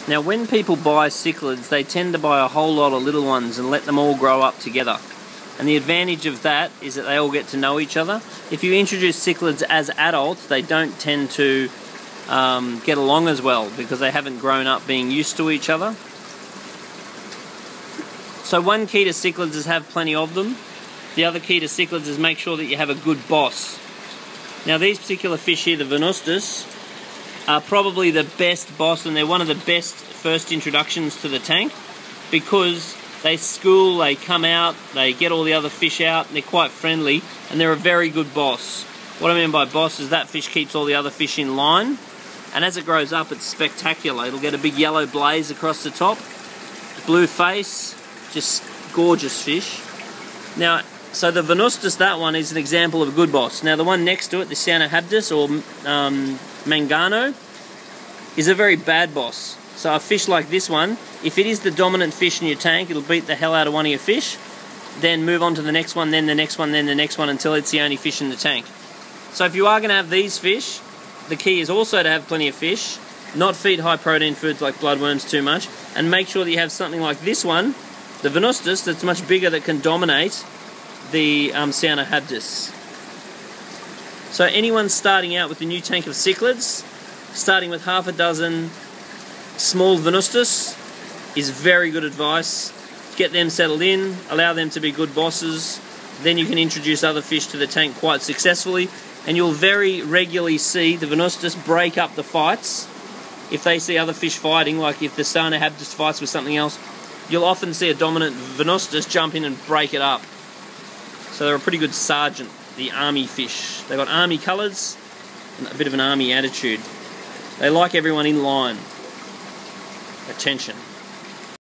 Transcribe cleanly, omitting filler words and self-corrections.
Now when people buy cichlids, they tend to buy a whole lot of little ones and let them all grow up together. And the advantage of that is that they all get to know each other. If you introduce cichlids as adults, they don't tend to get along as well because they haven't grown up being used to each other. So one key to cichlids is have plenty of them. The other key to cichlids is make sure that you have a good boss. Now these particular fish here, the Venustus, are probably the best boss, and they're one of the best first introductions to the tank because they school, they come out, they get all the other fish out, and they're quite friendly, and they're a very good boss. What I mean by boss is that fish keeps all the other fish in line, and as it grows up it's spectacular. It'll get a big yellow blaze across the top, blue face, just gorgeous fish. Now, so the Venustus, that one is an example of a good boss. Now the one next to it, the Cyanohabdus or Mangano, is a very bad boss. So a fish like this one, if it is the dominant fish in your tank, it'll beat the hell out of one of your fish, then move on to the next one, then the next one, then the next one, until it's the only fish in the tank. So if you are going to have these fish, the key is also to have plenty of fish, not feed high protein foods like bloodworms too much, and make sure that you have something like this one, the Venustus, that's much bigger, that can dominate the Cyanohabdus. So anyone starting out with a new tank of cichlids, starting with half a dozen small Venustus is very good advice. Get them settled in, allow them to be good bosses, then you can introduce other fish to the tank quite successfully, and you'll very regularly see the Venustus break up the fights. If they see other fish fighting, like if the Cyanohabdus fights with something else, you'll often see a dominant Venustus jump in and break it up. So they're a pretty good sergeant, the army fish. They've got army colours and a bit of an army attitude. They like everyone in line. Attention.